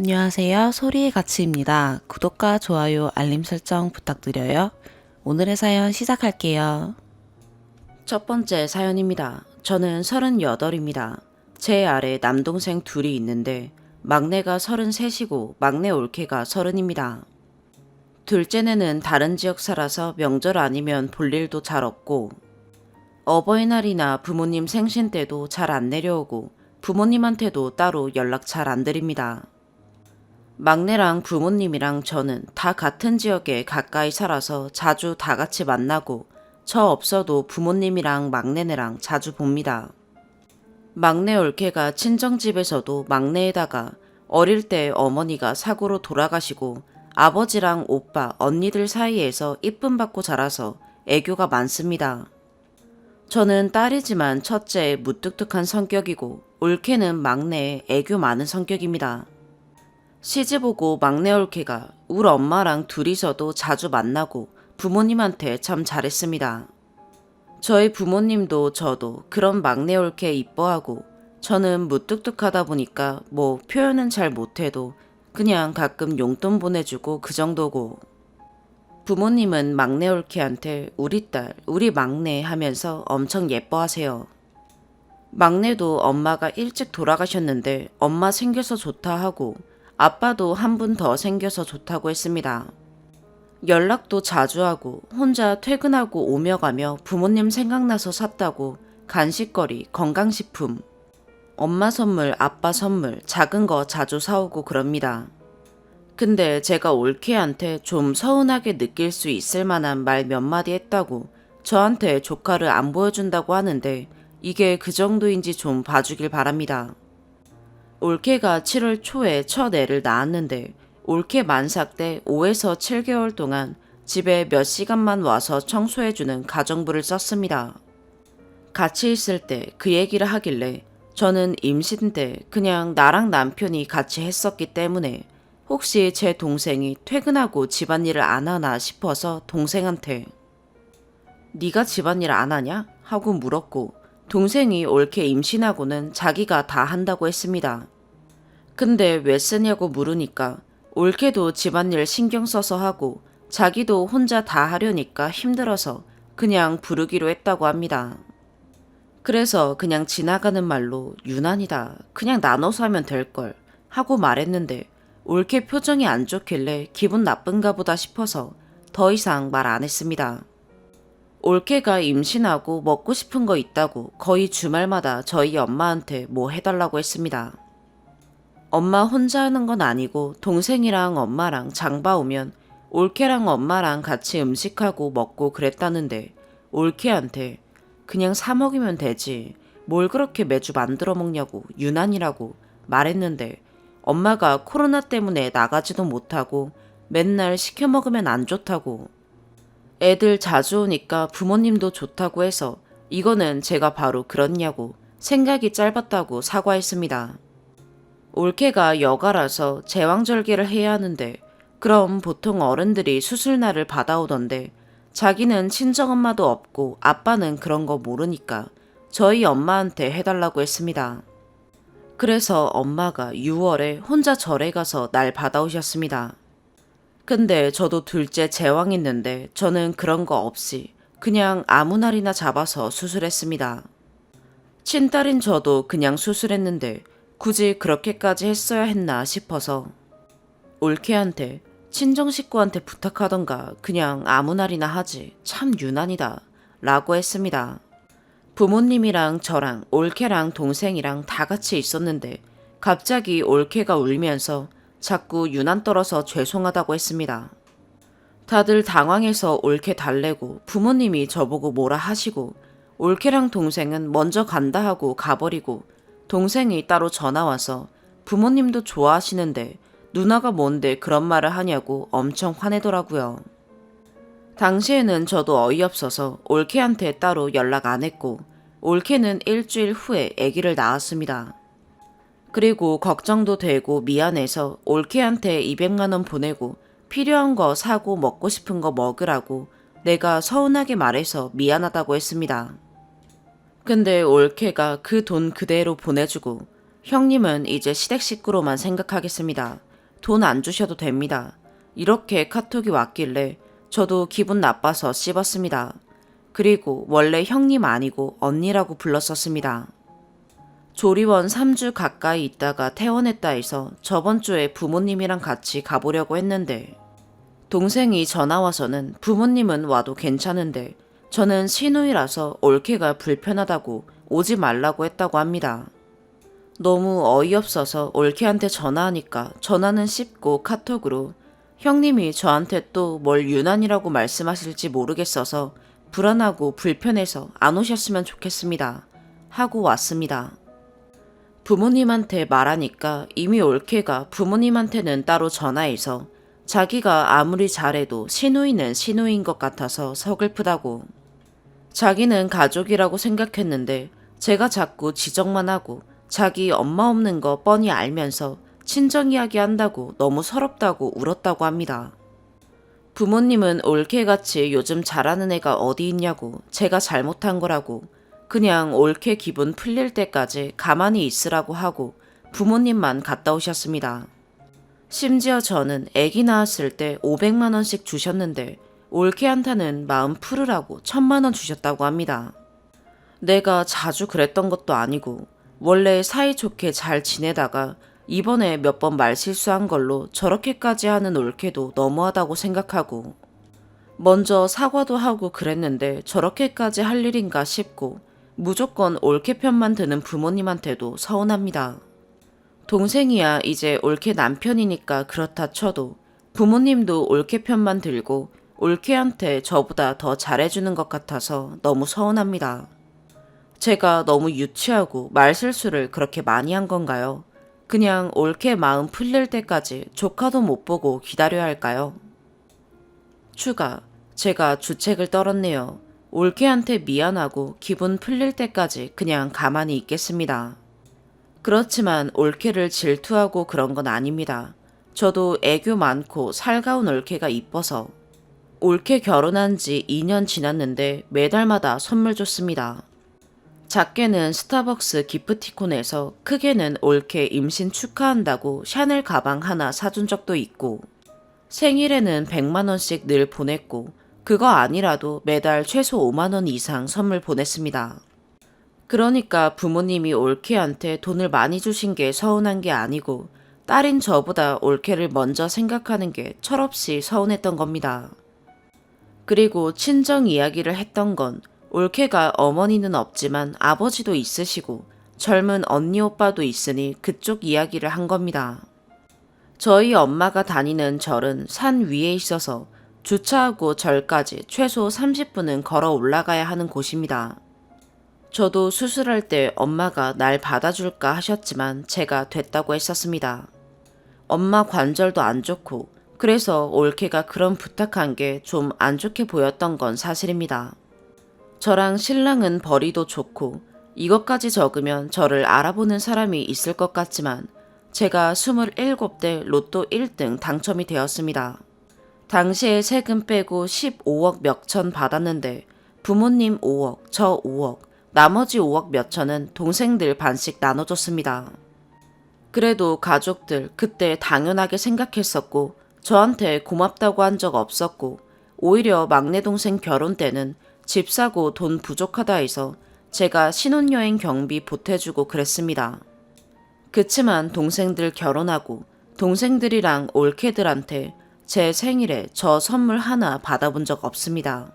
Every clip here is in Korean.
안녕하세요. 소리의 가치입니다. 구독과 좋아요, 알림 설정 부탁드려요. 오늘의 사연 시작할게요. 첫 번째 사연입니다. 저는 38입니다. 제 아래 남동생 둘이 있는데 막내가 33이고 막내 올케가 30입니다. 둘째네는 다른 지역 살아서 명절 아니면 볼 일도 잘 없고 어버이날이나 부모님 생신 때도 잘 안 내려오고 부모님한테도 따로 연락 잘 안 드립니다. 막내랑 부모님이랑 저는 다 같은 지역에 가까이 살아서 자주 다 같이 만나고 저 없어도 부모님이랑 막내네랑 자주 봅니다. 막내 올케가 친정집에서도 막내에다가 어릴 때 어머니가 사고로 돌아가시고 아버지랑 오빠, 언니들 사이에서 이쁨 받고 자라서 애교가 많습니다. 저는 딸이지만 첫째에 무뚝뚝한 성격이고 올케는 막내에 애교 많은 성격입니다. 시집오고 막내 올케가 우리 엄마랑 둘이서도 자주 만나고 부모님한테 참 잘했습니다. 저희 부모님도 저도 그런 막내 올케 이뻐하고 저는 무뚝뚝하다 보니까 뭐 표현은 잘 못해도 그냥 가끔 용돈 보내주고 그 정도고 부모님은 막내 올케한테 우리 딸, 우리 막내 하면서 엄청 예뻐하세요. 막내도 엄마가 일찍 돌아가셨는데 엄마 생겨서 좋다 하고 아빠도 한 분 더 생겨서 좋다고 했습니다. 연락도 자주 하고 혼자 퇴근하고 오며 가며 부모님 생각나서 샀다고 간식거리, 건강식품, 엄마 선물, 아빠 선물, 작은 거 자주 사오고 그럽니다. 근데 제가 올케한테 좀 서운하게 느낄 수 있을 만한 말 몇 마디 했다고 저한테 조카를 안 보여준다고 하는데 이게 그 정도인지 좀 봐주길 바랍니다. 올케가 7월 초에 첫 애를 낳았는데 올케 만삭 때 5에서 7개월 동안 집에 몇 시간만 와서 청소해주는 가정부를 썼습니다. 같이 있을 때 그 얘기를 하길래 저는 임신 때 그냥 나랑 남편이 같이 했었기 때문에 혹시 제 동생이 퇴근하고 집안일을 안 하나 싶어서 동생한테 네가 집안일 안 하냐? 하고 물었고 동생이 올케 임신하고는 자기가 다 한다고 했습니다. 근데 왜 쓰냐고 물으니까 올케도 집안일 신경 써서 하고 자기도 혼자 다 하려니까 힘들어서 그냥 부르기로 했다고 합니다. 그래서 그냥 지나가는 말로 유난이다. 그냥 나눠서 하면 될걸 하고 말했는데 올케 표정이 안 좋길래 기분 나쁜가 보다 싶어서 더 이상 말 안 했습니다. 올케가 임신하고 먹고 싶은 거 있다고 거의 주말마다 저희 엄마한테 뭐 해달라고 했습니다. 엄마 혼자 하는 건 아니고 동생이랑 엄마랑 장 봐오면 올케랑 엄마랑 같이 음식하고 먹고 그랬다는데 올케한테 그냥 사 먹으면 되지 뭘 그렇게 매주 만들어 먹냐고 유난이라고 말했는데 엄마가 코로나 때문에 나가지도 못하고 맨날 시켜 먹으면 안 좋다고 애들 자주 오니까 부모님도 좋다고 해서 이거는 제가 바로 그렇냐고 생각이 짧았다고 사과했습니다. 올케가 여가라서 제왕절개를 해야 하는데 그럼 보통 어른들이 수술날을 받아오던데 자기는 친정엄마도 없고 아빠는 그런 거 모르니까 저희 엄마한테 해달라고 했습니다. 그래서 엄마가 6월에 혼자 절에 가서 날 받아오셨습니다. 근데 저도 둘째 제왕했는데 저는 그런 거 없이 그냥 아무 날이나 잡아서 수술했습니다. 친딸인 저도 그냥 수술했는데 굳이 그렇게까지 했어야 했나 싶어서 올케한테 친정 식구한테 부탁하던가 그냥 아무 날이나 하지 참 유난이다 라고 했습니다. 부모님이랑 저랑 올케랑 동생이랑 다 같이 있었는데 갑자기 올케가 울면서 자꾸 유난 떨어서 죄송하다고 했습니다. 다들 당황해서 올케 달래고 부모님이 저보고 뭐라 하시고 올케랑 동생은 먼저 간다 하고 가버리고 동생이 따로 전화와서 부모님도 좋아하시는데 누나가 뭔데 그런 말을 하냐고 엄청 화내더라고요. 당시에는 저도 어이없어서 올케한테 따로 연락 안 했고 올케는 일주일 후에 아기를 낳았습니다. 그리고 걱정도 되고 미안해서 올케한테 200만 원 보내고 필요한 거 사고 먹고 싶은 거 먹으라고 내가 서운하게 말해서 미안하다고 했습니다. 근데 올케가 그 돈 그대로 보내주고 형님은 이제 시댁 식구로만 생각하겠습니다. 돈 안 주셔도 됩니다. 이렇게 카톡이 왔길래 저도 기분 나빠서 씹었습니다. 그리고 원래 형님 아니고 언니라고 불렀었습니다. 조리원 3주 가까이 있다가 퇴원했다 해서 저번 주에 부모님이랑 같이 가보려고 했는데 동생이 전화 와서는 부모님은 와도 괜찮은데 저는 시누이라서 올케가 불편하다고 오지 말라고 했다고 합니다. 너무 어이없어서 올케한테 전화하니까 전화는 씹고 카톡으로 형님이 저한테 또 뭘 유난이라고 말씀하실지 모르겠어서 불안하고 불편해서 안 오셨으면 좋겠습니다. 하고 왔습니다. 부모님한테 말하니까 이미 올케가 부모님한테는 따로 전화해서 자기가 아무리 잘해도 시누이는 시누이인 것 같아서 서글프다고. 자기는 가족이라고 생각했는데 제가 자꾸 지적만 하고 자기 엄마 없는 거 뻔히 알면서 친정 이야기 한다고 너무 서럽다고 울었다고 합니다. 부모님은 올케같이 요즘 잘하는 애가 어디 있냐고 제가 잘못한 거라고 그냥 올케 기분 풀릴 때까지 가만히 있으라고 하고 부모님만 갔다 오셨습니다. 심지어 저는 아기 낳았을 때 500만 원씩 주셨는데 올케한테는 마음 풀으라고 1000만 원 주셨다고 합니다. 내가 자주 그랬던 것도 아니고 원래 사이좋게 잘 지내다가 이번에 몇 번 말실수한 걸로 저렇게까지 하는 올케도 너무하다고 생각하고 먼저 사과도 하고 그랬는데 저렇게까지 할 일인가 싶고 무조건 올케 편만 드는 부모님한테도 서운합니다. 동생이야 이제 올케 남편이니까 그렇다 쳐도 부모님도 올케 편만 들고 올케한테 저보다 더 잘해주는 것 같아서 너무 서운합니다. 제가 너무 유치하고 말실수를 그렇게 많이 한 건가요? 그냥 올케 마음 풀릴 때까지 조카도 못 보고 기다려야 할까요? 추가, 제가 주책을 떨었네요. 올케한테 미안하고 기분 풀릴 때까지 그냥 가만히 있겠습니다. 그렇지만 올케를 질투하고 그런 건 아닙니다. 저도 애교 많고 살가운 올케가 이뻐서 올케 결혼한 지 2년 지났는데 매달마다 선물 줬습니다. 작게는 스타벅스 기프티콘에서 크게는 올케 임신 축하한다고 샤넬 가방 하나 사준 적도 있고 생일에는 100만 원씩 늘 보냈고 그거 아니라도 매달 최소 5만 원 이상 선물 보냈습니다. 그러니까 부모님이 올케한테 돈을 많이 주신 게 서운한 게 아니고 딸인 저보다 올케를 먼저 생각하는 게 철없이 서운했던 겁니다. 그리고 친정 이야기를 했던 건 올케가 어머니는 없지만 아버지도 있으시고 젊은 언니 오빠도 있으니 그쪽 이야기를 한 겁니다. 저희 엄마가 다니는 절은 산 위에 있어서 주차하고 절까지 최소 30분은 걸어 올라가야 하는 곳입니다. 저도 수술할 때 엄마가 날 받아줄까 하셨지만 제가 됐다고 했었습니다. 엄마 관절도 안 좋고 그래서 올케가 그런 부탁한 게 좀 안 좋게 보였던 건 사실입니다. 저랑 신랑은 벌이도 좋고 이것까지 적으면 저를 알아보는 사람이 있을 것 같지만 제가 27대 로또 1등 당첨이 되었습니다. 당시에 세금 빼고 15억 몇천 받았는데 부모님 5억, 저 5억, 나머지 5억 몇천은 동생들 반씩 나눠줬습니다. 그래도 가족들 그때 당연하게 생각했었고 저한테 고맙다고 한 적 없었고 오히려 막내 동생 결혼 때는 집 사고 돈 부족하다 해서 제가 신혼여행 경비 보태주고 그랬습니다. 그치만 동생들 결혼하고 동생들이랑 올케들한테 제 생일에 저 선물 하나 받아본 적 없습니다.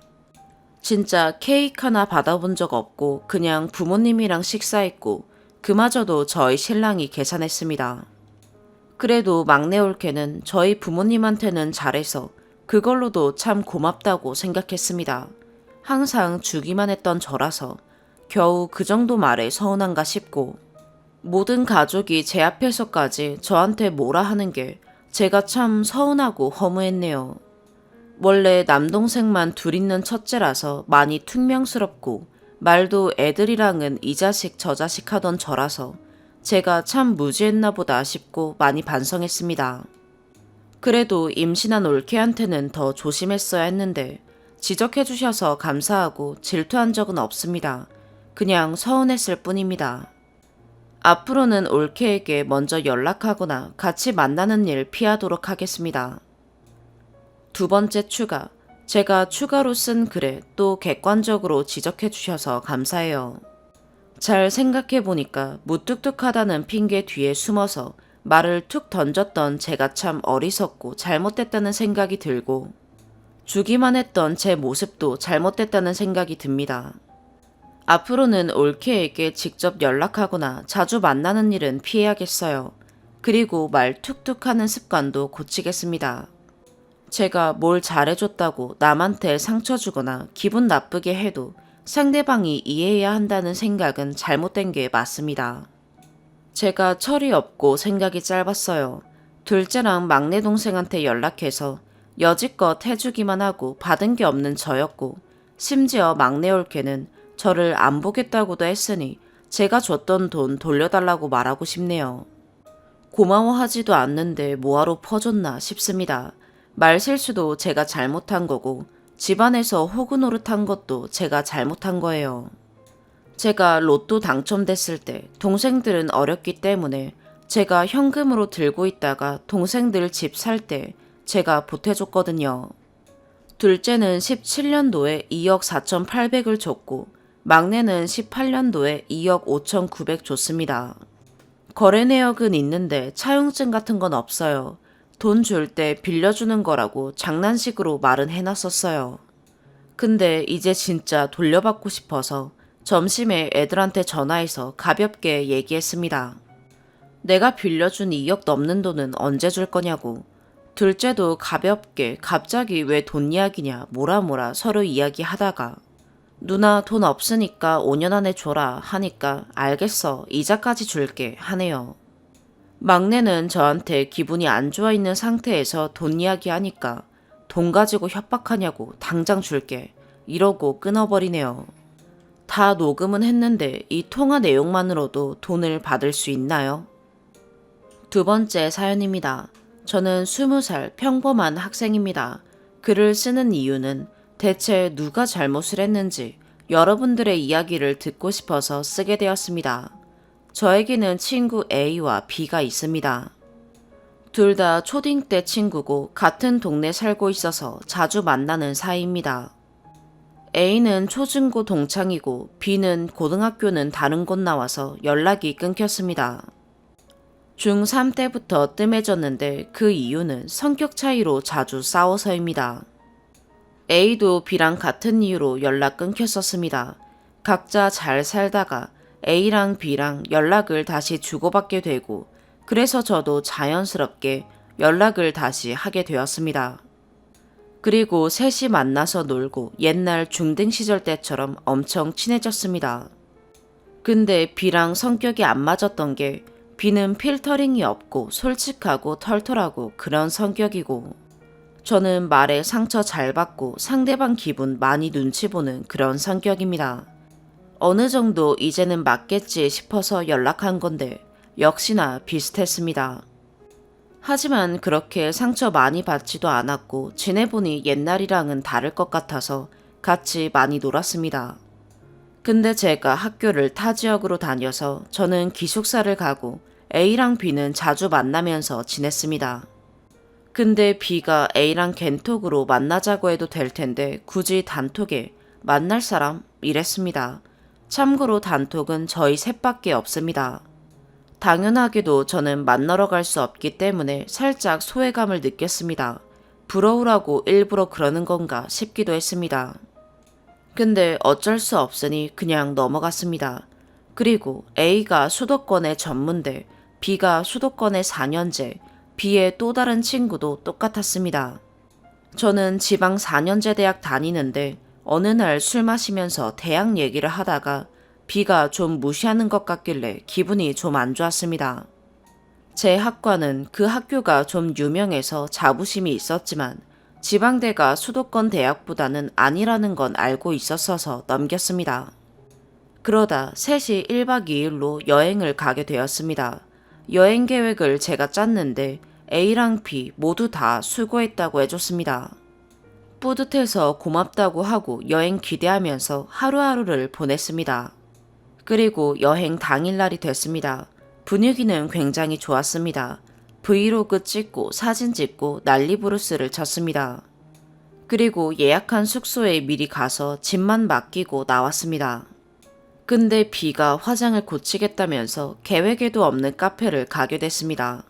진짜 케이크 하나 받아본 적 없고 그냥 부모님이랑 식사했고 그마저도 저희 신랑이 계산했습니다. 그래도 막내 올케는 저희 부모님한테는 잘해서 그걸로도 참 고맙다고 생각했습니다. 항상 주기만 했던 저라서 겨우 그 정도 말에 서운한가 싶고 모든 가족이 제 앞에서까지 저한테 뭐라 하는 게 제가 참 서운하고 허무했네요. 원래 남동생만 둘 있는 첫째라서 많이 퉁명스럽고 말도 애들이랑은 이 자식 저 자식 하던 저라서 제가 참 무지했나 보다 싶고 많이 반성했습니다. 그래도 임신한 올케한테는 더 조심했어야 했는데 지적해 주셔서 감사하고 질투한 적은 없습니다. 그냥 서운했을 뿐입니다. 앞으로는 올케에게 먼저 연락하거나 같이 만나는 일 피하도록 하겠습니다. 두 번째 추가. 제가 추가로 쓴 글에 또 객관적으로 지적해 주셔서 감사해요. 잘 생각해보니까 무뚝뚝하다는 핑계 뒤에 숨어서 말을 툭 던졌던 제가 참 어리석고 잘못됐다는 생각이 들고 주기만 했던 제 모습도 잘못됐다는 생각이 듭니다. 앞으로는 올케에게 직접 연락하거나 자주 만나는 일은 피해야겠어요. 그리고 말 툭툭 하는 습관도 고치겠습니다. 제가 뭘 잘해줬다고 남한테 상처 주거나 기분 나쁘게 해도 상대방이 이해해야 한다는 생각은 잘못된 게 맞습니다. 제가 철이 없고 생각이 짧았어요. 둘째랑 막내 동생한테 연락해서 여지껏 해주기만 하고 받은 게 없는 저였고, 심지어 막내 올케는 저를 안 보겠다고도 했으니 제가 줬던 돈 돌려달라고 말하고 싶네요. 고마워하지도 않는데 뭐하러 퍼줬나 싶습니다. 말실수도 제가 잘못한 거고 집안에서 호구 노릇한 것도 제가 잘못한 거예요. 제가 로또 당첨됐을 때 동생들은 어렸기 때문에 제가 현금으로 들고 있다가 동생들 집 살 때 제가 보태줬거든요. 둘째는 17년도에 2억 4,800을 줬고 막내는 18년도에 2억 5,900 줬습니다. 거래 내역은 있는데 차용증 같은 건 없어요. 돈 줄 때 빌려주는 거라고 장난식으로 말은 해놨었어요. 근데 이제 진짜 돌려받고 싶어서 점심에 애들한테 전화해서 가볍게 얘기했습니다. 내가 빌려준 2억 넘는 돈은 언제 줄 거냐고. 둘째도 가볍게 갑자기 왜 돈 이야기냐 뭐라 서로 이야기하다가 누나 돈 없으니까 5년 안에 줘라 하니까 알겠어 이자까지 줄게 하네요. 막내는 저한테 기분이 안 좋아 있는 상태에서 돈 이야기 하니까 돈 가지고 협박하냐고 당장 줄게 이러고 끊어버리네요. 다 녹음은 했는데 이 통화 내용만으로도 돈을 받을 수 있나요? 두 번째 사연입니다. 저는 20살 평범한 학생입니다. 글을 쓰는 이유는 대체 누가 잘못을 했는지 여러분들의 이야기를 듣고 싶어서 쓰게 되었습니다. 저에게는 친구 A와 B가 있습니다. 둘 다 초딩 때 친구고 같은 동네 살고 있어서 자주 만나는 사이입니다. A는 초중고 동창이고 B는 고등학교는 다른 곳 나와서 연락이 끊겼습니다. 중3 때부터 뜸해졌는데 그 이유는 성격 차이로 자주 싸워서입니다. A도 B랑 같은 이유로 연락 끊겼었습니다. 각자 잘 살다가 A랑 B랑 연락을 다시 주고받게 되고 그래서 저도 자연스럽게 연락을 다시 하게 되었습니다. 그리고 셋이 만나서 놀고 옛날 중등 시절 때처럼 엄청 친해졌습니다. 근데 B랑 성격이 안 맞았던 게 B는 필터링이 없고 솔직하고 털털하고 그런 성격이고 저는 말에 상처 잘 받고 상대방 기분 많이 눈치 보는 그런 성격입니다. 어느 정도 이제는 맞겠지 싶어서 연락한 건데 역시나 비슷했습니다. 하지만 그렇게 상처 많이 받지도 않았고 지내보니 옛날이랑은 다를 것 같아서 같이 많이 놀았습니다. 근데 제가 학교를 타 지역으로 다녀서 저는 기숙사를 가고 A랑 B는 자주 만나면서 지냈습니다. 근데 B가 A랑 겐톡으로 만나자고 해도 될 텐데 굳이 단톡에 만날 사람? 이랬습니다. 참고로 단톡은 저희 셋밖에 없습니다. 당연하게도 저는 만나러 갈 수 없기 때문에 살짝 소외감을 느꼈습니다. 부러우라고 일부러 그러는 건가 싶기도 했습니다. 근데 어쩔 수 없으니 그냥 넘어갔습니다. 그리고 A가 수도권의 전문대, B가 수도권의 4년제, B의 또 다른 친구도 똑같았습니다. 저는 지방 4년제 대학 다니는데 어느 날 술 마시면서 대학 얘기를 하다가 B가 좀 무시하는 것 같길래 기분이 좀 안 좋았습니다. 제 학과는 그 학교가 좀 유명해서 자부심이 있었지만 지방대가 수도권 대학보다는 아니라는 건 알고 있었어서 넘겼습니다. 그러다 셋이 1박 2일로 여행을 가게 되었습니다. 여행 계획을 제가 짰는데 A랑 B 모두 다 수고했다고 해줬습니다. 뿌듯해서 고맙다고 하고 여행 기대하면서 하루하루를 보냈습니다. 그리고 여행 당일날이 됐습니다. 분위기는 굉장히 좋았습니다. 브이로그 찍고 사진 찍고 난리부르스를 쳤습니다. 그리고 예약한 숙소에 미리 가서 짐만 맡기고 나왔습니다. 근데 B가 화장을 고치겠다면서 계획에도 없는 카페를 가게 됐습니다.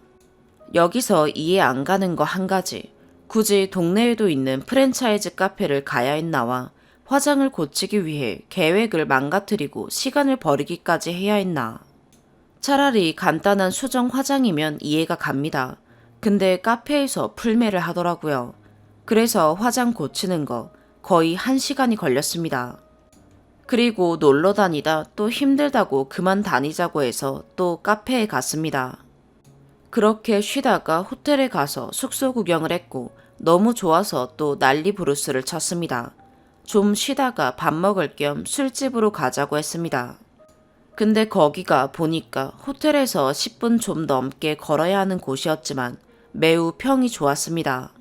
여기서 이해 안 가는 거 한 가지. 굳이 동네에도 있는 프랜차이즈 카페를 가야 했나와 화장을 고치기 위해 계획을 망가뜨리고 시간을 버리기까지 해야 했나. 차라리 간단한 수정 화장이면 이해가 갑니다. 근데 카페에서 풀매를 하더라고요. 그래서 화장 고치는 거 거의 1시간이 걸렸습니다. 그리고 놀러 다니다 또 힘들다고 그만 다니자고 해서 또 카페에 갔습니다. 그렇게 쉬다가 호텔에 가서 숙소 구경을 했고 너무 좋아서 또 난리 부르스를 쳤습니다. 좀 쉬다가 밥 먹을 겸 술집으로 가자고 했습니다. 근데 거기가 보니까 호텔에서 10분 좀 넘게 걸어야 하는 곳이었지만 매우 평이 좋았습니다.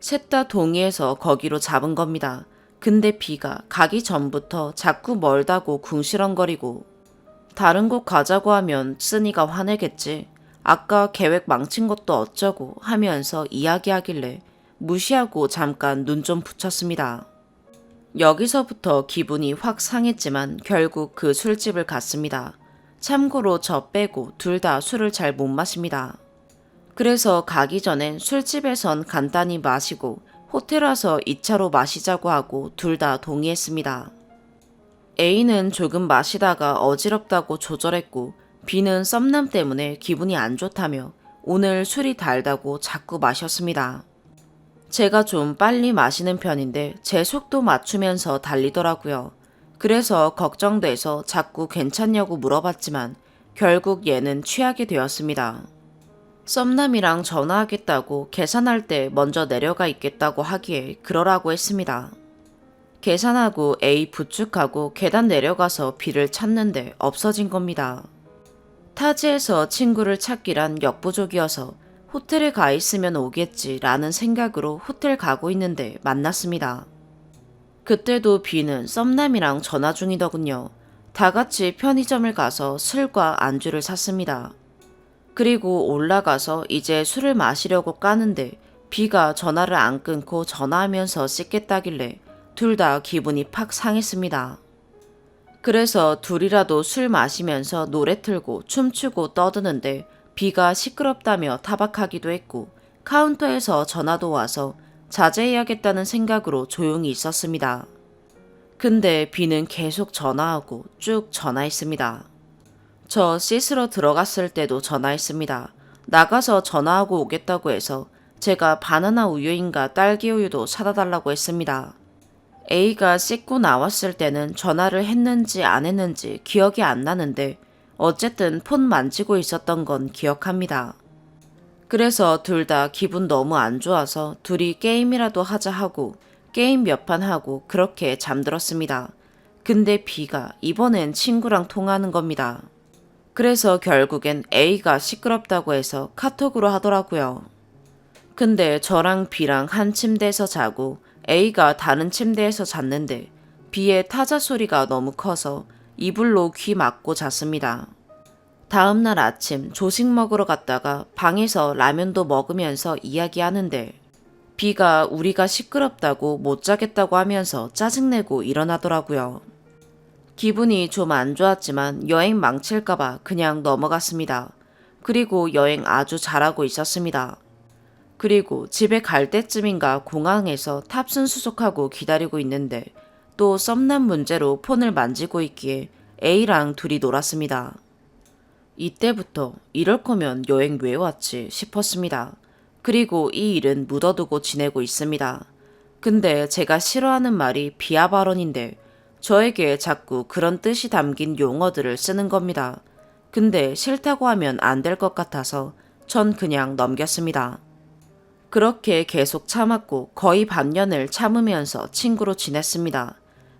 셋 다 동의해서 거기로 잡은 겁니다. 근데 B가 가기 전부터 자꾸 멀다고 궁시렁거리고 다른 곳 가자고 하면 쓰니가 화내겠지. 아까 계획 망친 것도 어쩌고 하면서 이야기하길래 무시하고 잠깐 눈 좀 붙였습니다. 여기서부터 기분이 확 상했지만 결국 그 술집을 갔습니다. 참고로 저 빼고 둘 다 술을 잘 못 마십니다. 그래서 가기 전엔 술집에선 간단히 마시고 호텔 와서 2차로 마시자고 하고 둘 다 동의했습니다. A는 조금 마시다가 어지럽다고 조절했고 B는 썸남 때문에 기분이 안 좋다며 오늘 술이 달다고 자꾸 마셨습니다. 제가 좀 빨리 마시는 편인데 제 속도 맞추면서 달리더라고요. 그래서 걱정돼서 자꾸 괜찮냐고 물어봤지만 결국 얘는 취하게 되었습니다. 썸남이랑 전화하겠다고 계산할 때 먼저 내려가 있겠다고 하기에 그러라고 했습니다. 계산하고 A 부축하고 계단 내려가서 B를 찾는데 없어진 겁니다. 타지에서 친구를 찾기란 역부족이어서 호텔에 가 있으면 오겠지라는 생각으로 호텔 가고 있는데 만났습니다. 그때도 B는 썸남이랑 전화 중이더군요. 다 같이 편의점을 가서 술과 안주를 샀습니다. 그리고 올라가서 이제 술을 마시려고 까는데 B가 전화를 안 끊고 전화하면서 씻겠다길래 둘 다 기분이 팍 상했습니다. 그래서 둘이라도 술 마시면서 노래 틀고 춤추고 떠드는데 B가 시끄럽다며 타박하기도 했고 카운터에서 전화도 와서 자제해야겠다는 생각으로 조용히 있었습니다. 근데 B는 계속 전화하고 쭉 전화했습니다. 저 씻으러 들어갔을 때도 전화했습니다. 나가서 전화하고 오겠다고 해서 제가 바나나 우유인가 딸기 우유도 사다 달라고 했습니다. A가 씻고 나왔을 때는 전화를 했는지 안 했는지 기억이 안 나는데 어쨌든 폰 만지고 있었던 건 기억합니다. 그래서 둘 다 기분 너무 안 좋아서 둘이 게임이라도 하자 하고 게임 몇 판 하고 그렇게 잠들었습니다. 근데 B가 이번엔 친구랑 통화하는 겁니다. 그래서 결국엔 A가 시끄럽다고 해서 카톡으로 하더라고요. 근데 저랑 B랑 한 침대에서 자고 A가 다른 침대에서 잤는데 B의 타자 소리가 너무 커서 이불로 귀 막고 잤습니다. 다음날 아침 조식 먹으러 갔다가 방에서 라면도 먹으면서 이야기하는데 B가 우리가 시끄럽다고 못 자겠다고 하면서 짜증내고 일어나더라고요. 기분이 좀 안 좋았지만 여행 망칠까봐 그냥 넘어갔습니다. 그리고 여행 아주 잘하고 있었습니다. 그리고 집에 갈 때쯤인가 공항에서 탑승 수속하고 기다리고 있는데 또 썸남 문제로 폰을 만지고 있기에 A랑 둘이 놀았습니다. 이때부터 이럴 거면 여행 왜 왔지 싶었습니다. 그리고 이 일은 묻어두고 지내고 있습니다. 근데 제가 싫어하는 말이 비하 발언인데 저에게 자꾸 그런 뜻이 담긴 용어들을 쓰는 겁니다. 근데 싫다고 하면 안 될 것 같아서 전 그냥 넘겼습니다. 그렇게 계속 참았고 거의 반년을 참으면서 친구로 지냈습니다.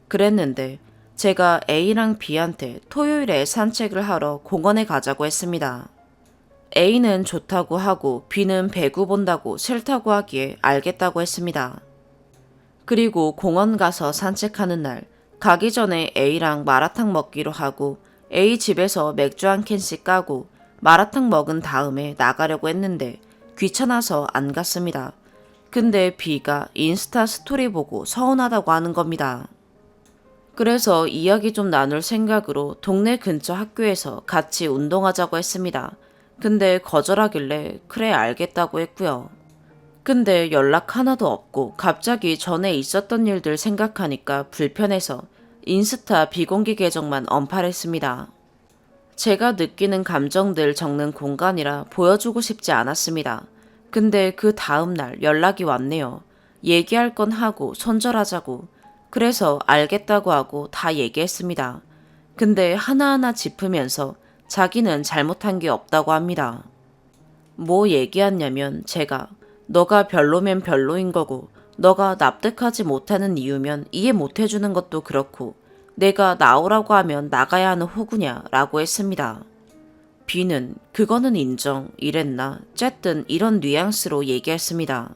그랬는데 제가 A랑 B한테 토요일에 산책을 하러 공원에 가자고 했습니다. A는 좋다고 하고 B는 배구 본다고 싫다고 하기에 알겠다고 했습니다. 그리고 공원 가서 산책하는 날 가기 전에 A랑 마라탕 먹기로 하고 A 집에서 맥주 한 캔씩 까고 마라탕 먹은 다음에 나가려고 했는데 귀찮아서 안 갔습니다. 근데 B가 인스타 스토리 보고 서운하다고 하는 겁니다. 그래서 이야기 좀 나눌 생각으로 동네 근처 학교에서 같이 운동하자고 했습니다. 근데 거절하길래 그래 알겠다고 했고요. 근데 연락 하나도 없고 갑자기 전에 있었던 일들 생각하니까 불편해서 인스타 비공개 계정만 언팔했습니다. 제가 느끼는 감정들 적는 공간이라 보여주고 싶지 않았습니다. 근데 그 다음날 연락이 왔네요. 얘기할 건 하고 손절하자고. 그래서 알겠다고 하고 다 얘기했습니다. 근데 하나하나 짚으면서 자기는 잘못한 게 없다고 합니다. 뭐 얘기했냐면 제가 너가 별로면 별로인 거고 너가 납득하지 못하는 이유면 이해 못 해주는 것도 그렇고 내가 나오라고 하면 나가야 하는 호구냐 라고 했습니다. B는 그거는 인정 이랬나 쨌든 이런 뉘앙스로 얘기했습니다.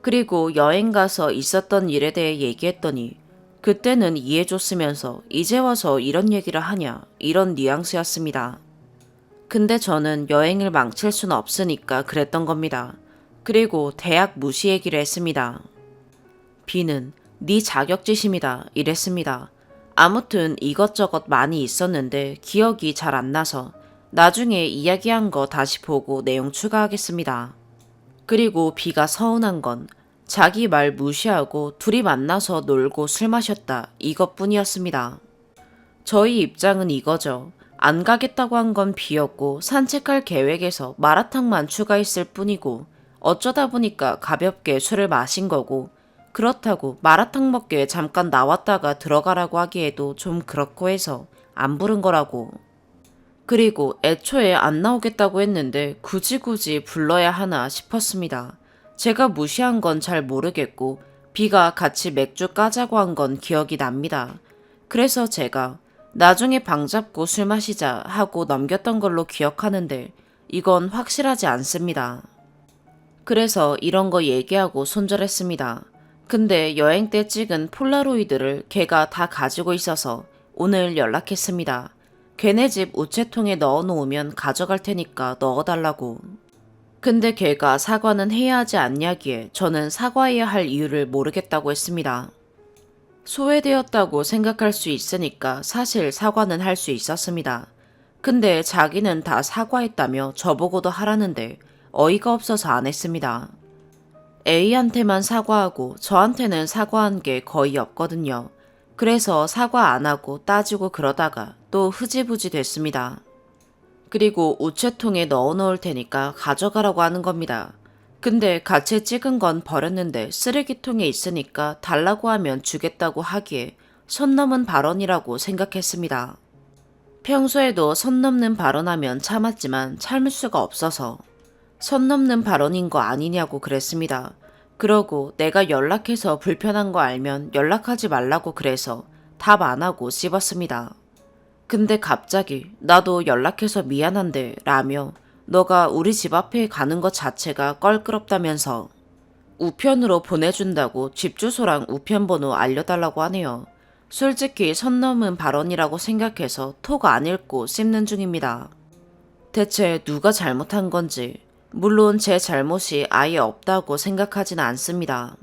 그리고 여행 가서 있었던 일에 대해 얘기했더니 그때는 이해해줬으면서 이제 와서 이런 얘기를 하냐 이런 뉘앙스였습니다. 근데 저는 여행을 망칠 수는 없으니까 그랬던 겁니다. 그리고 대학 무시 얘기를 했습니다. B는 네 자격지심이다 이랬습니다. 아무튼 이것저것 많이 있었는데 기억이 잘 안 나서 나중에 이야기한 거 다시 보고 내용 추가하겠습니다. 그리고 B가 서운한 건 자기 말 무시하고 둘이 만나서 놀고 술 마셨다 이것뿐이었습니다. 저희 입장은 이거죠. 안 가겠다고 한 건 B였고 산책할 계획에서 마라탕만 추가했을 뿐이고 어쩌다 보니까 가볍게 술을 마신 거고 그렇다고 마라탕 먹게 잠깐 나왔다가 들어가라고 하기에도 좀 그렇고 해서 안 부른 거라고. 그리고 애초에 안 나오겠다고 했는데 굳이 불러야 하나 싶었습니다. 제가 무시한 건 잘 모르겠고 B가 같이 맥주 까자고 한 건 기억이 납니다. 그래서 제가 나중에 방 잡고 술 마시자 하고 넘겼던 걸로 기억하는데 이건 확실하지 않습니다. 그래서 이런 거 얘기하고 손절했습니다. 근데 여행 때 찍은 폴라로이드를 걔가 다 가지고 있어서 오늘 연락했습니다. 걔네 집 우체통에 넣어놓으면 가져갈 테니까 넣어달라고. 근데 걔가 사과는 해야 하지 않냐기에 저는 사과해야 할 이유를 모르겠다고 했습니다. 소외되었다고 생각할 수 있으니까 사실 사과는 할 수 있었습니다. 근데 자기는 다 사과했다며 저보고도 하라는데 어이가 없어서 안 했습니다. A한테만 사과하고 저한테는 사과한 게 거의 없거든요. 그래서 사과 안 하고 따지고 그러다가 또 흐지부지 됐습니다. 그리고 우체통에 넣어놓을 테니까 가져가라고 하는 겁니다. 근데 같이 찍은 건 버렸는데 쓰레기통에 있으니까 달라고 하면 주겠다고 하기에 선 넘은 발언이라고 생각했습니다. 평소에도 선 넘는 발언하면 참았지만 참을 수가 없어서 선 넘는 발언인 거 아니냐고 그랬습니다. 그러고 내가 연락해서 불편한 거 알면 연락하지 말라고 그래서 답 안 하고 씹었습니다. 근데 갑자기 나도 연락해서 미안한데 라며 너가 우리 집 앞에 가는 것 자체가 껄끄럽다면서 우편으로 보내준다고 집 주소랑 우편 번호 알려달라고 하네요. 솔직히 선 넘은 발언이라고 생각해서 톡 안 읽고 씹는 중입니다. 대체 누가 잘못한 건지 물론 제 잘못이 아예 없다고 생각하진 않습니다.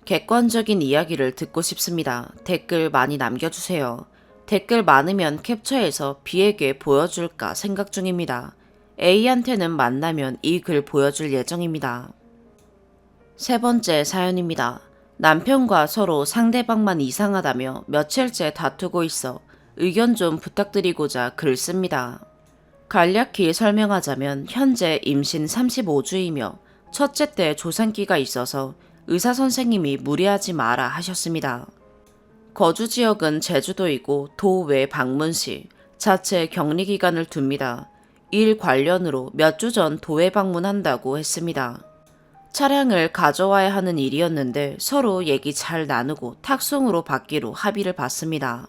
객관적인 이야기를 듣고 싶습니다. 댓글 많이 남겨주세요. 댓글 많으면 캡처해서 B에게 보여줄까 생각 중입니다. A한테는 만나면 이 글 보여줄 예정입니다. 세 번째 사연입니다. 남편과 서로 상대방만 이상하다며 며칠째 다투고 있어 의견 좀 부탁드리고자 글 씁니다. 간략히 설명하자면 현재 임신 35주이며 첫째 때 조산기가 있어서 의사 선생님이 무리하지 마라 하셨습니다. 거주 지역은 제주도이고 도외 방문 시 자체 격리 기간을 둡니다. 일 관련으로 몇 주 전 도외 방문한다고 했습니다. 차량을 가져와야 하는 일이었는데 서로 얘기 잘 나누고 탁송으로 받기로 합의를 봤습니다.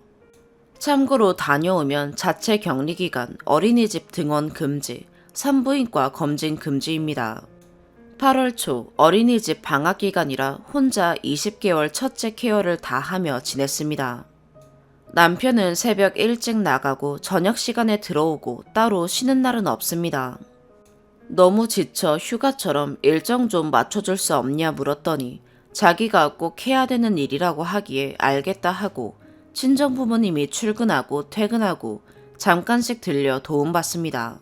참고로 다녀오면 자체 격리기간, 어린이집 등원 금지, 산부인과 검진 금지입니다. 8월 초 어린이집 방학기간이라 혼자 20개월 첫째 케어를 다 하며 지냈습니다. 남편은 새벽 일찍 나가고 저녁 시간에 들어오고 따로 쉬는 날은 없습니다. 너무 지쳐 휴가처럼 일정 좀 맞춰줄 수 없냐 물었더니 자기가 꼭 해야 되는 일이라고 하기에 알겠다 하고 친정 부모님이 출근하고 퇴근하고 잠깐씩 들려 도움받습니다.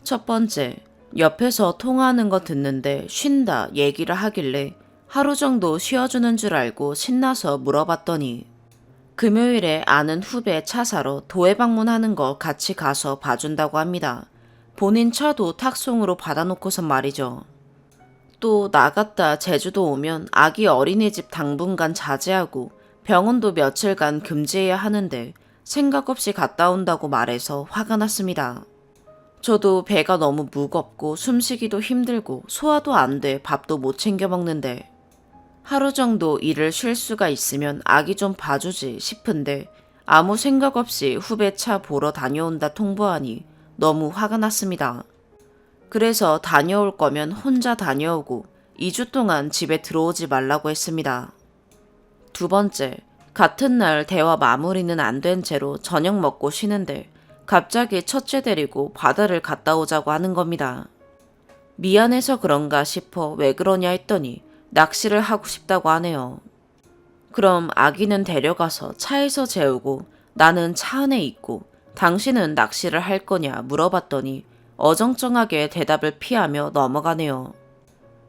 첫 번째, 옆에서 통화하는 거 듣는데 쉰다 얘기를 하길래 하루 정도 쉬어주는 줄 알고 신나서 물어봤더니 금요일에 아는 후배 차 사러 도에 방문하는 거 같이 가서 봐준다고 합니다. 본인 차도 탁송으로 받아놓고선 말이죠. 또 나갔다 제주도 오면 아기 어린이집 당분간 자제하고 병원도 며칠간 금지해야 하는데 생각 없이 갔다 온다고 말해서 화가 났습니다. 저도 배가 너무 무겁고 숨쉬기도 힘들고 소화도 안 돼 밥도 못 챙겨 먹는데 하루 정도 일을 쉴 수가 있으면 아기 좀 봐주지 싶은데 아무 생각 없이 후배 차 보러 다녀온다 통보하니 너무 화가 났습니다. 그래서 다녀올 거면 혼자 다녀오고 2주 동안 집에 들어오지 말라고 했습니다. 두 번째, 같은 날 대화 마무리는 안 된 채로 저녁 먹고 쉬는데 갑자기 첫째 데리고 바다를 갔다 오자고 하는 겁니다. 미안해서 그런가 싶어 왜 그러냐 했더니 낚시를 하고 싶다고 하네요. 그럼 아기는 데려가서 차에서 재우고 나는 차 안에 있고 당신은 낚시를 할 거냐 물어봤더니 어정쩡하게 대답을 피하며 넘어가네요.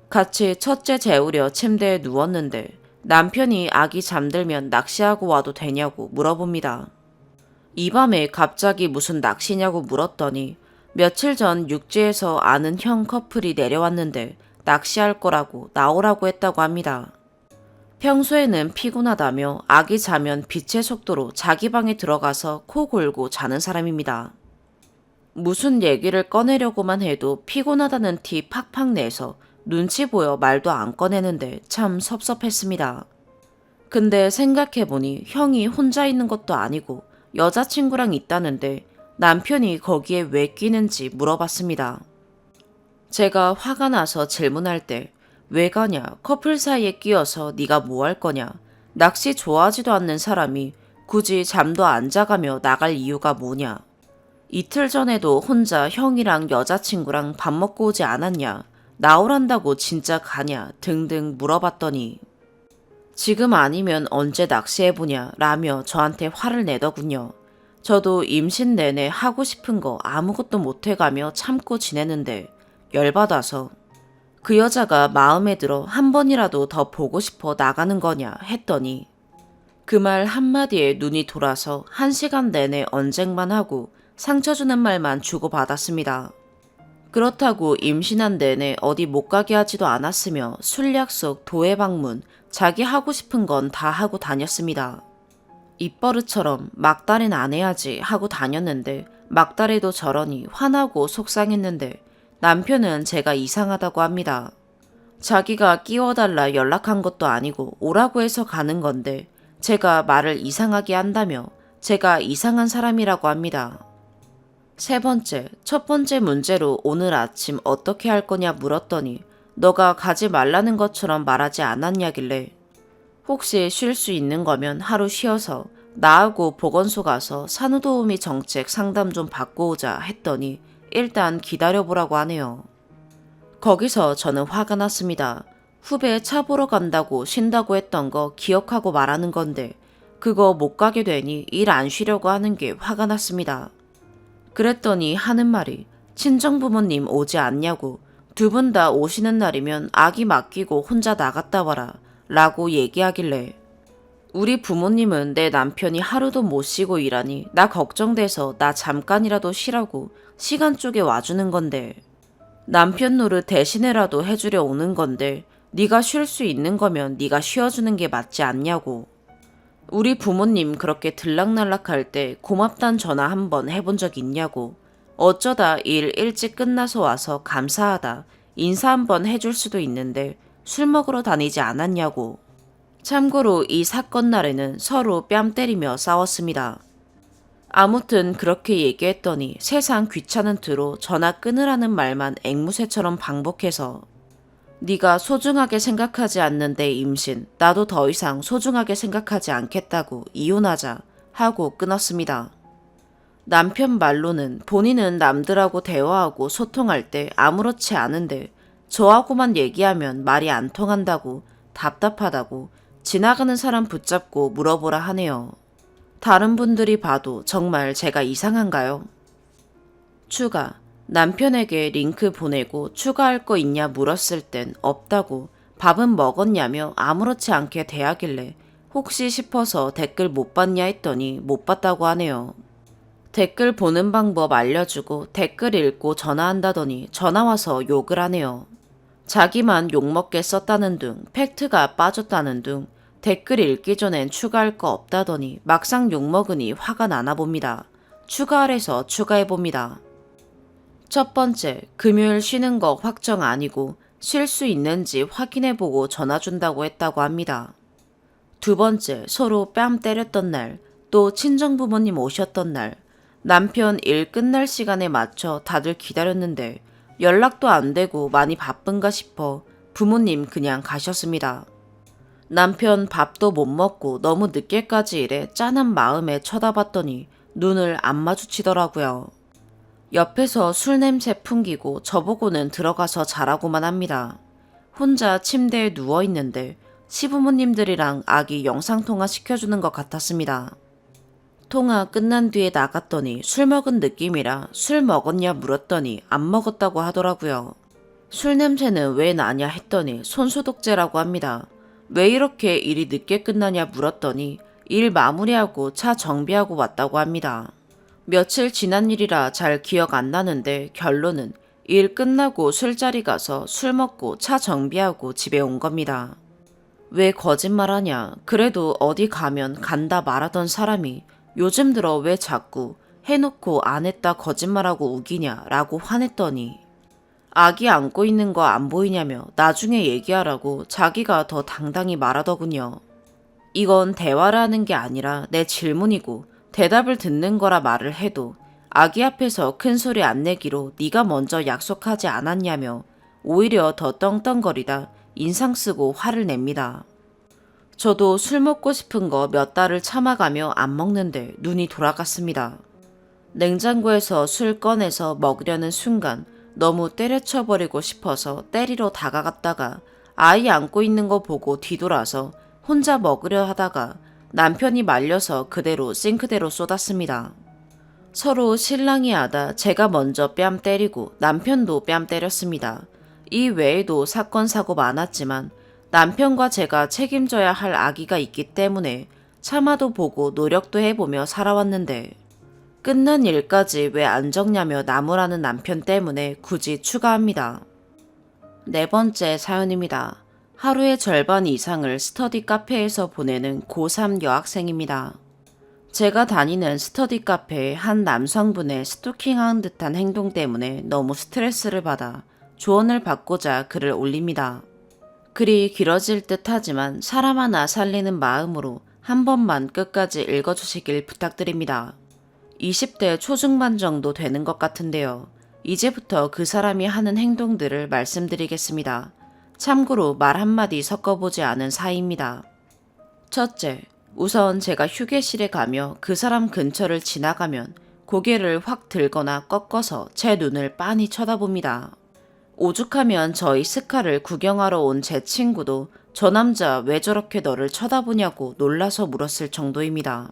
같이 첫째 재우려 침대에 누웠는데 남편이 아기 잠들면 낚시하고 와도 되냐고 물어봅니다. 이 밤에 갑자기 무슨 낚시냐고 물었더니 며칠 전 육지에서 아는 형 커플이 내려왔는데 낚시할 거라고 나오라고 했다고 합니다. 평소에는 피곤하다며 아기 자면 빛의 속도로 자기 방에 들어가서 코 골고 자는 사람입니다. 무슨 얘기를 꺼내려고만 해도 피곤하다는 티 팍팍 내서 눈치 보여 말도 안 꺼내는데 참 섭섭했습니다. 근데 생각해보니 형이 혼자 있는 것도 아니고 여자친구랑 있다는데 남편이 거기에 왜 끼는지 물어봤습니다. 제가 화가 나서 질문할 때 왜 가냐, 커플 사이에 끼어서 네가 뭐 할 거냐, 낚시 좋아하지도 않는 사람이 굳이 잠도 안 자가며 나갈 이유가 뭐냐, 이틀 전에도 혼자 형이랑 여자친구랑 밥 먹고 오지 않았냐, 나오란다고 진짜 가냐 등등 물어봤더니 지금 아니면 언제 낚시해보냐 라며 저한테 화를 내더군요. 저도 임신 내내 하고 싶은 거 아무것도 못해가며 참고 지내는데 열받아서 그 여자가 마음에 들어 한 번이라도 더 보고 싶어 나가는 거냐 했더니 그 말 한마디에 눈이 돌아서 1시간 내내 언쟁만 하고 상처 주는 말만 주고받았습니다. 그렇다고 임신한 내내 어디 못 가게 하지도 않았으며 술 약속, 도회 방문, 자기 하고 싶은 건 다 하고 다녔습니다. 입버릇처럼 막달은 안 해야지 하고 다녔는데 막달에도 저러니 화나고 속상했는데 남편은 제가 이상하다고 합니다. 자기가 끼워달라 연락한 것도 아니고 오라고 해서 가는 건데 제가 말을 이상하게 한다며 제가 이상한 사람이라고 합니다. 세 번째, 첫 번째 문제로 오늘 아침 어떻게 할 거냐 물었더니 너가 가지 말라는 것처럼 말하지 않았냐길래 혹시 쉴 수 있는 거면 하루 쉬어서 나하고 보건소 가서 산후도우미 정책 상담 좀 받고 오자 했더니 일단 기다려보라고 하네요. 거기서 저는 화가 났습니다. 후배 차 보러 간다고 쉰다고 했던 거 기억하고 말하는 건데 그거 못 가게 되니 일 안 쉬려고 하는 게 화가 났습니다. 그랬더니 하는 말이 친정부모님 오지 않냐고 두 분 다 오시는 날이면 아기 맡기고 혼자 나갔다 와라 라고 얘기하길래 우리 부모님은 내 남편이 하루도 못 쉬고 일하니 나 걱정돼서 나 잠깐이라도 쉬라고 시간 쪼개 와주는 건데 남편 노릇 대신에라도 해주려 오는 건데 네가 쉴 수 있는 거면 네가 쉬어주는 게 맞지 않냐고. 우리 부모님 그렇게 들락날락할 때 고맙단 전화 한번 해본 적 있냐고. 어쩌다 일 일찍 끝나서 와서 감사하다 인사 한번 해줄 수도 있는데 술 먹으러 다니지 않았냐고. 참고로 이 사건 날에는 서로 뺨 때리며 싸웠습니다. 아무튼 그렇게 얘기했더니 세상 귀찮은 투로 전화 끊으라는 말만 앵무새처럼 반복해서 네가 소중하게 생각하지 않는데 임신, 나도 더 이상 소중하게 생각하지 않겠다고 이혼하자 하고 끊었습니다. 남편 말로는 본인은 남들하고 대화하고 소통할 때 아무렇지 않은데 저하고만 얘기하면 말이 안 통한다고 답답하다고 지나가는 사람 붙잡고 물어보라 하네요. 다른 분들이 봐도 정말 제가 이상한가요? 추가. 남편에게 링크 보내고 추가할 거 있냐 물었을 땐 없다고 밥은 먹었냐며 아무렇지 않게 대하길래 혹시 싶어서 댓글 못 봤냐 했더니 못 봤다고 하네요. 댓글 보는 방법 알려주고 댓글 읽고 전화한다더니 전화와서 욕을 하네요. 자기만 욕먹게 썼다는 둥, 팩트가 빠졌다는 둥, 댓글 읽기 전엔 추가할 거 없다더니 막상 욕먹으니 화가 나나 봅니다. 추가하래서 추가해봅니다. 첫 번째, 금요일 쉬는 거 확정 아니고 쉴 수 있는지 확인해보고 전화 준다고 했다고 합니다. 두 번째, 서로 뺨 때렸던 날, 또 친정부모님 오셨던 날, 남편 일 끝날 시간에 맞춰 다들 기다렸는데 연락도 안 되고 많이 바쁜가 싶어 부모님 그냥 가셨습니다. 남편 밥도 못 먹고 너무 늦게까지 일해 짠한 마음에 쳐다봤더니 눈을 안 마주치더라고요. 옆에서 술 냄새 풍기고 저보고는 들어가서 자라고만 합니다. 혼자 침대에 누워있는데 시부모님들이랑 아기 영상통화 시켜주는 것 같았습니다. 통화 끝난 뒤에 나갔더니 술 먹은 느낌이라 술 먹었냐 물었더니 안 먹었다고 하더라고요. 술 냄새는 왜 나냐 했더니 손소독제라고 합니다. 왜 이렇게 일이 늦게 끝나냐 물었더니 일 마무리하고 차 정비하고 왔다고 합니다. 며칠 지난 일이라 잘 기억 안 나는데 결론은 일 끝나고 술자리 가서 술 먹고 차 정비하고 집에 온 겁니다. 왜 거짓말하냐? 그래도 어디 가면 간다 말하던 사람이 요즘 들어 왜 자꾸 해놓고 안 했다 거짓말하고 우기냐 라고 화냈더니 아기 안고 있는 거 안 보이냐며 나중에 얘기하라고 자기가 더 당당히 말하더군요. 이건 대화를 하는 게 아니라 내 질문이고 대답을 듣는 거라 말을 해도 아기 앞에서 큰 소리 안 내기로 네가 먼저 약속하지 않았냐며 오히려 더 떵떵거리다 인상 쓰고 화를 냅니다. 저도 술 먹고 싶은 거 몇 달을 참아가며 안 먹는데 눈이 돌아갔습니다. 냉장고에서 술 꺼내서 먹으려는 순간 너무 때려쳐버리고 싶어서 때리러 다가갔다가 아이 안고 있는 거 보고 뒤돌아서 혼자 먹으려 하다가 남편이 말려서 그대로 싱크대로 쏟았습니다. 서로 실랑이 하다 제가 먼저 뺨 때리고 남편도 뺨 때렸습니다. 이 외에도 사건 사고 많았지만 남편과 제가 책임져야 할 아기가 있기 때문에 참아도 보고 노력도 해보며 살아왔는데 끝난 일까지 왜 안 적냐며 나무라는 남편 때문에 굳이 추가합니다. 네 번째 사연입니다. 하루의 절반 이상을 스터디 카페에서 보내는 고3 여학생입니다. 제가 다니는 스터디 카페의 한 남성분의 스토킹한 듯한 행동 때문에 너무 스트레스를 받아 조언을 받고자 글을 올립니다. 글이 길어질 듯 하지만 사람 하나 살리는 마음으로 한 번만 끝까지 읽어주시길 부탁드립니다. 20대 초중반 정도 되는 것 같은데요. 이제부터 그 사람이 하는 행동들을 말씀드리겠습니다. 참고로 말 한마디 섞어보지 않은 사이입니다. 첫째, 우선 제가 휴게실에 가며 그 사람 근처를 지나가면 고개를 확 들거나 꺾어서 제 눈을 빤히 쳐다봅니다. 오죽하면 저희 스카를 구경하러 온 제 친구도 저 남자 왜 저렇게 너를 쳐다보냐고 놀라서 물었을 정도입니다.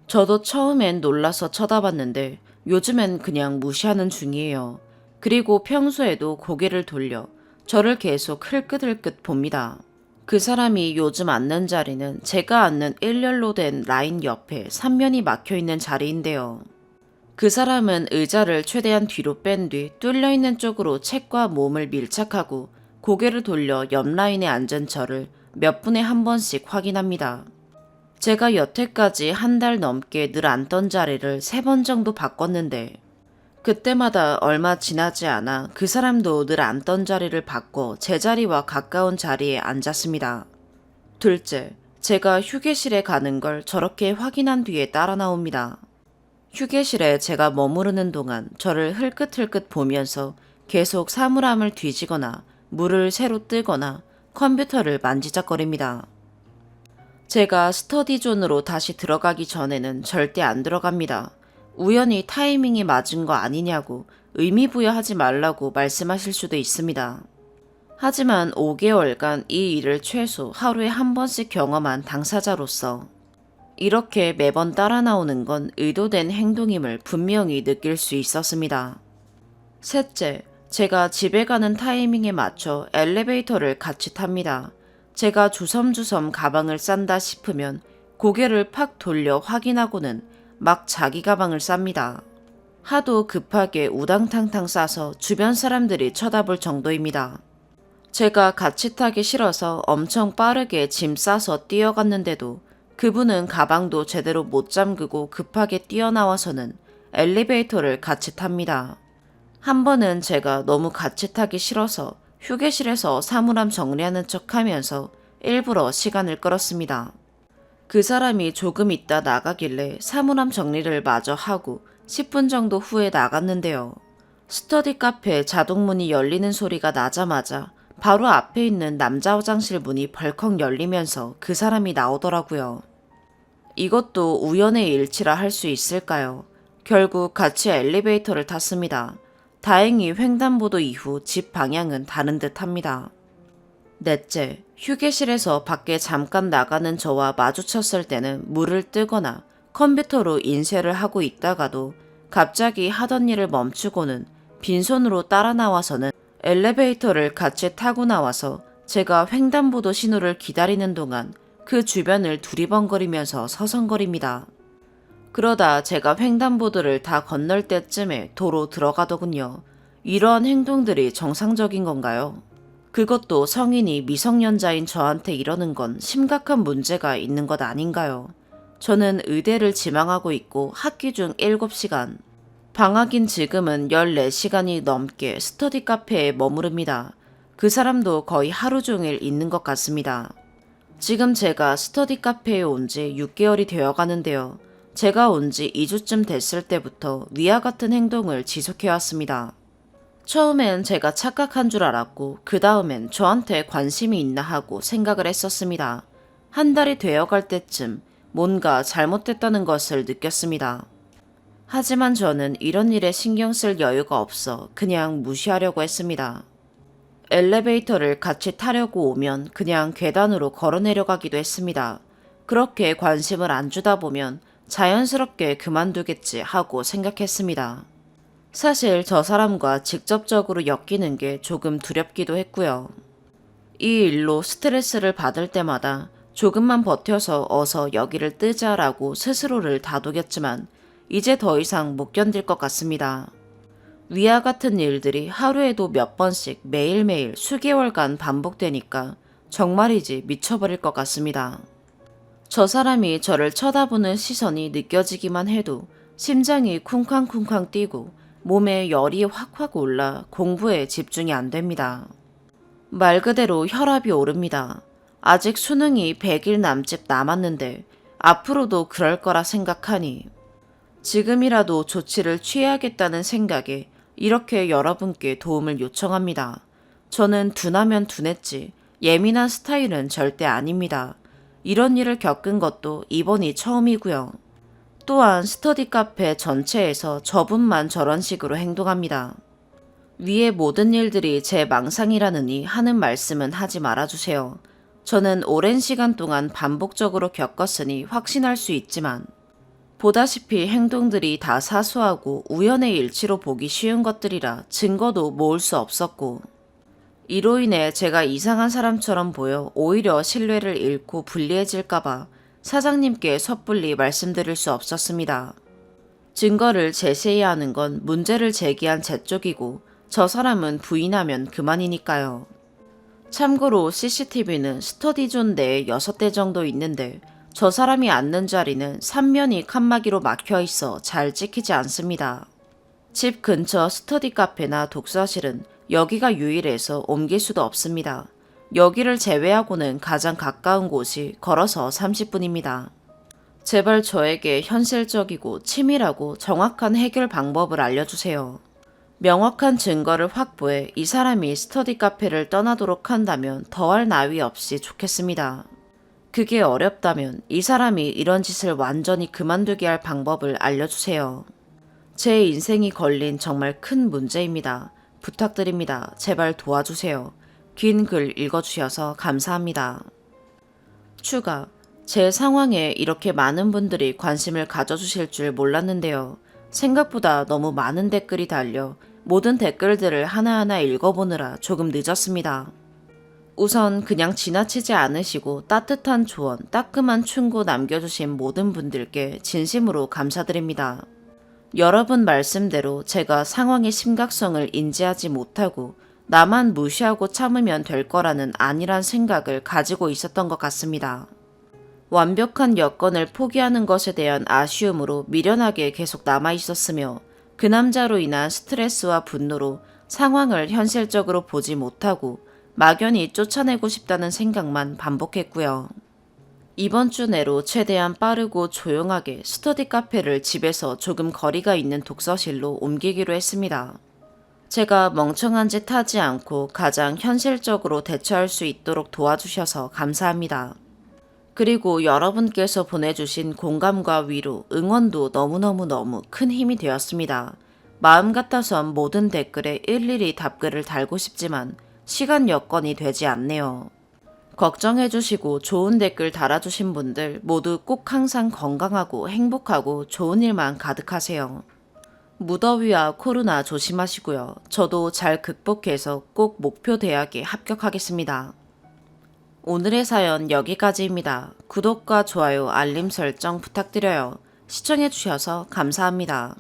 저도 처음엔 놀라서 쳐다봤는데 요즘엔 그냥 무시하는 중이에요. 그리고 평소에도 고개를 돌려 저를 계속 흘끗흘끗 봅니다. 그 사람이 요즘 앉는 자리는 제가 앉는 일렬로 된 라인 옆에 3면이 막혀있는 자리인데요. 그 사람은 의자를 최대한 뒤로 뺀 뒤 뚫려있는 쪽으로 책과 몸을 밀착하고 고개를 돌려 옆 라인에 앉은 저를 몇 분에 한 번씩 확인합니다. 제가 여태까지 한 달 넘게 늘 앉던 자리를 3번 정도 바꿨는데 그때마다 얼마 지나지 않아 그 사람도 늘 앉던 자리를 바꿔 제 자리와 가까운 자리에 앉았습니다. 둘째, 제가 휴게실에 가는 걸 저렇게 확인한 뒤에 따라 나옵니다. 휴게실에 제가 머무르는 동안 저를 흘끗흘끗 보면서 계속 사물함을 뒤지거나 물을 새로 뜨거나 컴퓨터를 만지작거립니다. 제가 스터디존으로 다시 들어가기 전에는 절대 안 들어갑니다. 우연히 타이밍이 맞은 거 아니냐고 의미부여하지 말라고 말씀하실 수도 있습니다. 하지만 5개월간 이 일을 최소 하루에 한 번씩 경험한 당사자로서 이렇게 매번 따라 나오는 건 의도된 행동임을 분명히 느낄 수 있었습니다. 셋째, 제가 집에 가는 타이밍에 맞춰 엘리베이터를 같이 탑니다. 제가 주섬주섬 가방을 싼다 싶으면 고개를 팍 돌려 확인하고는 막 자기 가방을 쌉니다. 하도 급하게 우당탕탕 싸서 주변 사람들이 쳐다볼 정도입니다. 제가 같이 타기 싫어서 엄청 빠르게 짐 싸서 뛰어갔는데도 그분은 가방도 제대로 못 잠그고 급하게 뛰어나와서는 엘리베이터를 같이 탑니다. 한 번은 제가 너무 같이 타기 싫어서 휴게실에서 사물함 정리하는 척 하면서 일부러 시간을 끌었습니다. 그 사람이 조금 있다 나가길래 사물함 정리를 마저 하고 10분 정도 후에 나갔는데요. 스터디 카페 자동문이 열리는 소리가 나자마자 바로 앞에 있는 남자 화장실 문이 벌컥 열리면서 그 사람이 나오더라고요. 이것도 우연의 일치라 할 수 있을까요? 결국 같이 엘리베이터를 탔습니다. 다행히 횡단보도 이후 집 방향은 다른 듯 합니다. 넷째, 휴게실에서 밖에 잠깐 나가는 저와 마주쳤을 때는 물을 뜨거나 컴퓨터로 인쇄를 하고 있다가도 갑자기 하던 일을 멈추고는 빈손으로 따라 나와서는 엘리베이터를 같이 타고 나와서 제가 횡단보도 신호를 기다리는 동안 그 주변을 두리번거리면서 서성거립니다. 그러다 제가 횡단보도를 다 건널 때쯤에 도로 들어가더군요. 이러한 행동들이 정상적인 건가요? 그것도 성인이 미성년자인 저한테 이러는 건 심각한 문제가 있는 것 아닌가요? 저는 의대를 지망하고 있고 학기 중 7시간, 방학인 지금은 14시간이 넘게 스터디 카페에 머무릅니다. 그 사람도 거의 하루 종일 있는 것 같습니다. 지금 제가 스터디 카페에 온 지 6개월이 되어 가는데요. 제가 온 지 2주쯤 됐을 때부터 위와 같은 행동을 지속해왔습니다. 처음엔 제가 착각한 줄 알았고 그 다음엔 저한테 관심이 있나 하고 생각을 했었습니다. 한 달이 되어갈 때쯤 뭔가 잘못됐다는 것을 느꼈습니다. 하지만 저는 이런 일에 신경 쓸 여유가 없어 그냥 무시하려고 했습니다. 엘리베이터를 같이 타려고 오면 그냥 계단으로 걸어 내려가기도 했습니다. 그렇게 관심을 안 주다 보면 자연스럽게 그만두겠지 하고 생각했습니다. 사실 저 사람과 직접적으로 엮이는 게 조금 두렵기도 했고요. 이 일로 스트레스를 받을 때마다 조금만 버텨서 어서 여기를 뜨자라고 스스로를 다독였지만 이제 더 이상 못 견딜 것 같습니다. 위와 같은 일들이 하루에도 몇 번씩 매일매일 수개월간 반복되니까 정말이지 미쳐버릴 것 같습니다. 저 사람이 저를 쳐다보는 시선이 느껴지기만 해도 심장이 쿵쾅쿵쾅 뛰고 몸에 열이 확확 올라 공부에 집중이 안 됩니다. 말 그대로 혈압이 오릅니다. 아직 수능이 100일 남짓 남았는데 앞으로도 그럴 거라 생각하니 지금이라도 조치를 취해야겠다는 생각에 이렇게 여러분께 도움을 요청합니다. 저는 둔하면 둔했지 예민한 스타일은 절대 아닙니다. 이런 일을 겪은 것도 이번이 처음이고요. 또한 스터디 카페 전체에서 저분만 저런 식으로 행동합니다. 위의 모든 일들이 제 망상이라느니 하는 말씀은 하지 말아주세요. 저는 오랜 시간 동안 반복적으로 겪었으니 확신할 수 있지만 보다시피 행동들이 다 사소하고 우연의 일치로 보기 쉬운 것들이라 증거도 모을 수 없었고 이로 인해 제가 이상한 사람처럼 보여 오히려 신뢰를 잃고 불리해질까봐 사장님께 섣불리 말씀드릴 수 없었습니다. 증거를 제시해야 하는 건 문제를 제기한 제 쪽이고 저 사람은 부인하면 그만이니까요. 참고로 CCTV는 스터디존 내에 6대 정도 있는데 저 사람이 앉는 자리는 3면이 칸막이로 막혀 있어 잘 찍히지 않습니다. 집 근처 스터디 카페나 독서실은 여기가 유일해서 옮길 수도 없습니다. 여기를 제외하고는 가장 가까운 곳이 걸어서 30분입니다. 제발 저에게 현실적이고 치밀하고 정확한 해결 방법을 알려주세요. 명확한 증거를 확보해 이 사람이 스터디 카페를 떠나도록 한다면 더할 나위 없이 좋겠습니다. 그게 어렵다면 이 사람이 이런 짓을 완전히 그만두게 할 방법을 알려주세요. 제 인생이 걸린 정말 큰 문제입니다. 부탁드립니다. 제발 도와주세요. 긴 글 읽어주셔서 감사합니다. 추가. 제 상황에 이렇게 많은 분들이 관심을 가져주실 줄 몰랐는데요. 생각보다 너무 많은 댓글이 달려 모든 댓글들을 하나하나 읽어보느라 조금 늦었습니다. 우선 그냥 지나치지 않으시고 따뜻한 조언, 따끔한 충고 남겨주신 모든 분들께 진심으로 감사드립니다. 여러분 말씀대로 제가 상황의 심각성을 인지하지 못하고 나만 무시하고 참으면 될 거라는 안일한 생각을 가지고 있었던 것 같습니다. 완벽한 여건을 포기하는 것에 대한 아쉬움으로 미련하게 계속 남아 있었으며 그 남자로 인한 스트레스와 분노로 상황을 현실적으로 보지 못하고 막연히 쫓아내고 싶다는 생각만 반복했고요. 이번 주 내로 최대한 빠르고 조용하게 스터디 카페를 집에서 조금 거리가 있는 독서실로 옮기기로 했습니다. 제가 멍청한 짓 하지 않고 가장 현실적으로 대처할 수 있도록 도와주셔서 감사합니다. 그리고 여러분께서 보내주신 공감과 위로, 응원도 너무너무 큰 힘이 되었습니다. 마음 같아선 모든 댓글에 일일이 답글을 달고 싶지만 시간 여건이 되지 않네요. 걱정해주시고 좋은 댓글 달아주신 분들 모두 꼭 항상 건강하고 행복하고 좋은 일만 가득하세요. 무더위와 코로나 조심하시고요. 저도 잘 극복해서 꼭 목표 대학에 합격하겠습니다. 오늘의 사연 여기까지입니다. 구독과 좋아요, 알림 설정 부탁드려요. 시청해주셔서 감사합니다.